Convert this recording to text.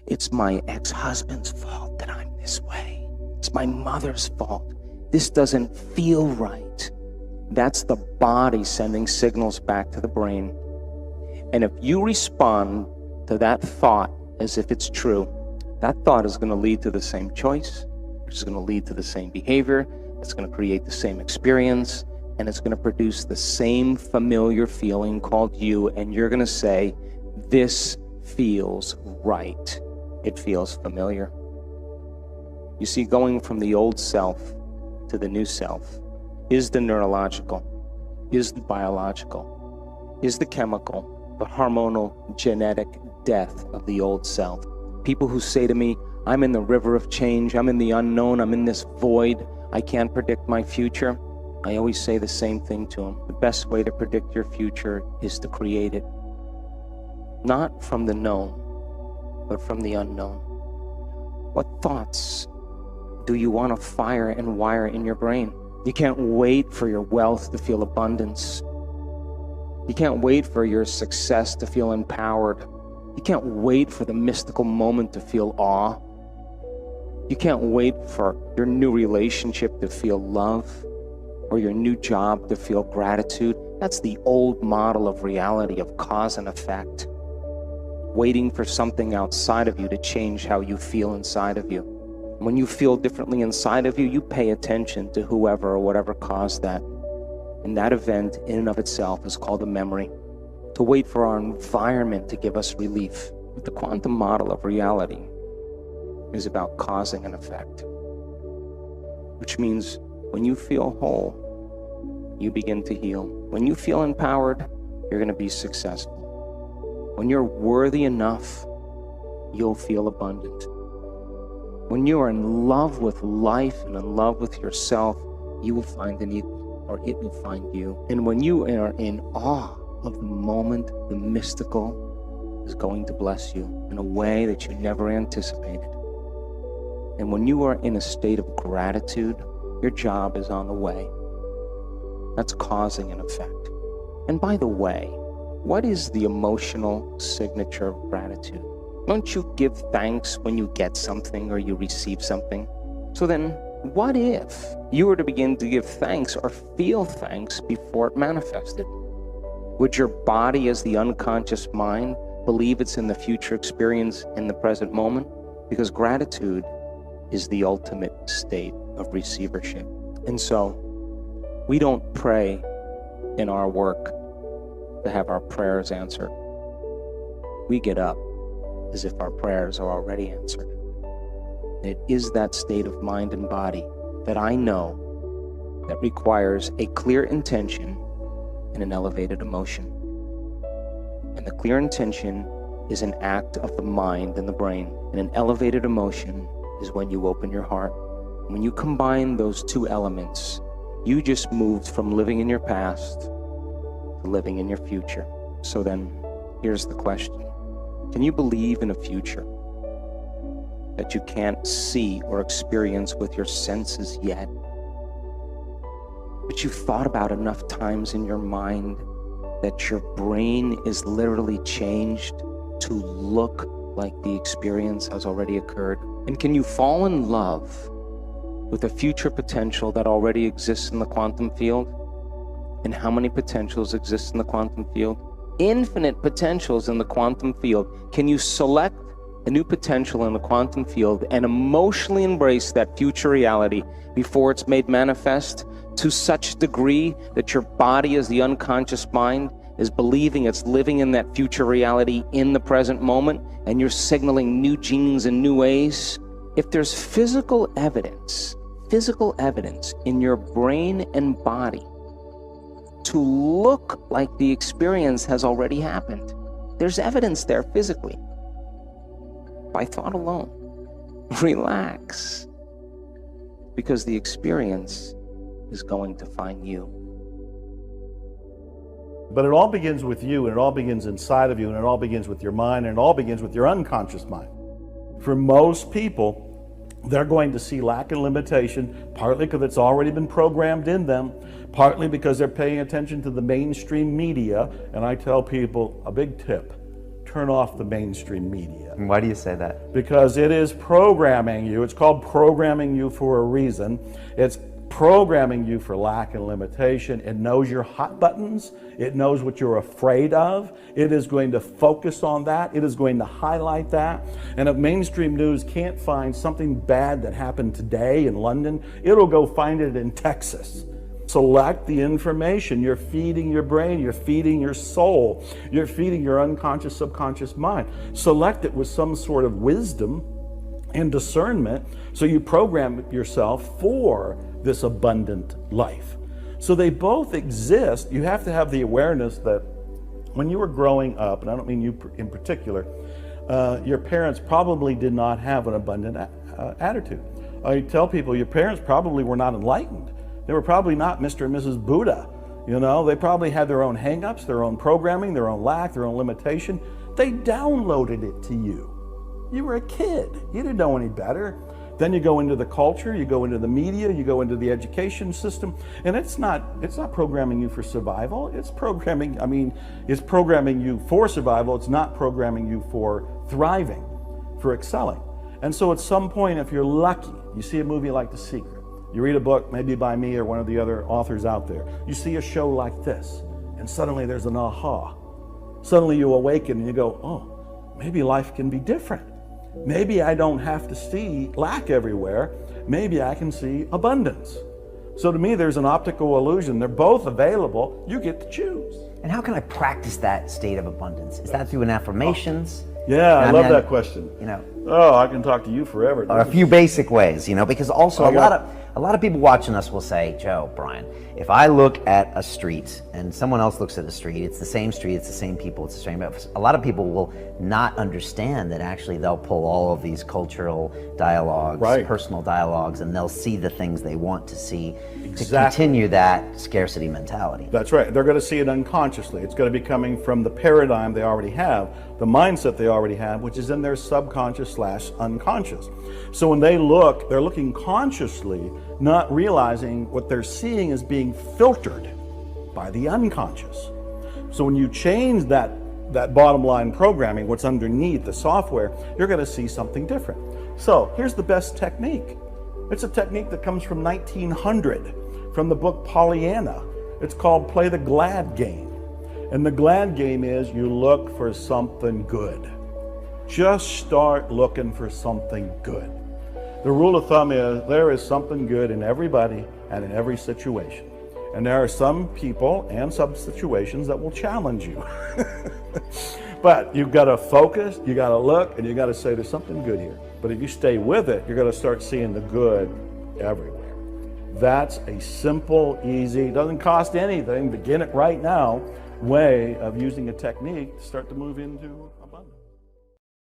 It's my ex-husband's fault that I'm this way. It's my mother's fault. This doesn't feel right. That's the body sending signals back to the brain. And if you respond to that thought as if it's true, that thought is going to lead to the same choice, which is going to lead to the same behavior, it's going to create the same experience, and it's going to produce the same familiar feeling called you, and you're going to say, this feels right. It feels familiar. You see, going from the old self to the new self is the neurological, is the biological, is the chemical, the hormonal, genetic death of the old self. People who say to me, I'm in the river of change, I'm in the unknown, I'm in this void, I can't predict my future. I always say the same thing to them. The best way to predict your future is to create it. Not from the known, but from the unknown. What thoughts do you want to fire and wire in your brain? You can't wait for your wealth to feel abundance. You can't wait for your success to feel empowered. You can't wait for the mystical moment to feel awe. You can't wait for your new relationship to feel love, or your new job to feel gratitude. That's the old model of reality, of cause and effect. Waiting for something outside of you to change how you feel inside of you. When you feel differently inside of you, you pay attention to whoever or whatever caused that. And that event in and of itself is called a memory. To wait for our environment to give us relief. But the quantum model of reality is about causing an effect. Which means when you feel whole, you begin to heal. When you feel empowered, you're going to be successful. When you're worthy enough, you'll feel abundant. When you are in love with life and in love with yourself, you will find an equal, or it will find you. And when you are in awe of the moment, the mystical is going to bless you in a way that you never anticipated. And when you are in a state of gratitude, your job is on the way. That's causing an effect. And by the way, what is the emotional signature of gratitude? Don't you give thanks when you get something or you receive something? So then, what if you were to begin to give thanks or feel thanks before it manifested? Would your body, as the unconscious mind, believe it's in the future experience in the present moment? Because gratitude is the ultimate state of receivership. And so, we don't pray in our work to have our prayers answered. We get up as if our prayers are already answered. It is that state of mind and body that I know that requires a clear intention and an elevated emotion. And the clear intention is an act of the mind and the brain, and an elevated emotion is when you open your heart. When you combine those two elements, you just moved from living in your past to living in your future. So then, here's the question. Can you believe in a future that you can't see or experience with your senses yet, but you've thought about enough times in your mind that your brain is literally changed to look like the experience has already occurred? And can you fall in love with a future potential that already exists in the quantum field? And how many potentials exist in the quantum field? Infinite potentials in the quantum field. Can you select a new potential in the quantum field and emotionally embrace that future reality before it's made manifest to such a degree that your body, as the unconscious mind, is believing it's living in that future reality in the present moment, and you're signaling new genes in new ways? If there's physical evidence in your brain and body to look like the experience has already happened, there's evidence there physically, by thought alone. Relax, because the experience is going to find you. But it all begins with you, and it all begins inside of you, and it all begins with your mind, and it all begins with your unconscious mind. For most people, they're going to see lack and limitation, partly because it's already been programmed in them, partly because they're paying attention to the mainstream media. And I tell people a big tip: turn off the mainstream media. And why do you say that? Because it is programming you. It's called programming you for a reason. It's programming you for lack and limitation. It knows your hot buttons. It knows what you're afraid of. It is going to focus on that. It is going to highlight that. And if mainstream news can't find something bad that happened today in London, it'll go find it in Texas. Select the information. You're feeding your brain, you're feeding your soul, you're feeding your unconscious, subconscious mind. Select it with some sort of wisdom and discernment, so you program yourself for this abundant life. So they both exist. You have to have the awareness that when you were growing up, and I don't mean you in particular, your parents probably did not have an abundant attitude. I tell people your parents probably were not enlightened. They were probably not Mr. and Mrs. Buddha. You know, they probably had their own hang-ups, their own programming, their own lack, their own limitation. They downloaded it to you. You were a kid. You didn't know any better. Then you go into the culture, you go into the media, you go into the education system, and it's not programming you for survival. It's programming you for survival. It's not programming you for thriving, for excelling. And so at some point, if you're lucky, you see a movie like The Secret, you read a book maybe by me or one of the other authors out there, you see a show like this, and suddenly there's an aha. Suddenly you awaken and you go, oh, maybe life can be different. Maybe I don't have to see lack everywhere. Maybe I can see abundance. So to me, there's an optical illusion. They're both available. You get to choose. And how can I practice that state of abundance? Is that through an affirmations? Yeah, I love that question. You know, oh, I can talk to you forever. Or a few basic ways, you know, because also a lot of people watching us will say, Joe, Brian, if I look at a street and someone else looks at a street, it's the same street, it's the same people, it's the same. A lot of people will not understand that actually they'll pull all of these cultural dialogues, personal dialogues, and they'll see the things they want to see to continue that scarcity mentality. That's right. They're going to see it unconsciously. It's going to be coming from the paradigm they already have, the mindset they already have, which is in their subconscious/unconscious. So when they look, they're looking consciously, not realizing what they're seeing is being filtered by the unconscious. So when you change that bottom line programming, what's underneath the software, you're going to see something different. So here's the best technique. It's a technique that comes from 1900, from the book Pollyanna. It's called Play the Glad Game. And the glad game is you look for something good. Just start looking for something good. The rule of thumb is there is something good in everybody and in every situation. And there are some people and some situations that will challenge you. But you've got to focus, you got to look, and you got to say there's something good here. But if you stay with it, you're going to start seeing the good everywhere. That's a simple, easy, doesn't cost anything, begin it right now, way of using a technique to start to move into abundance.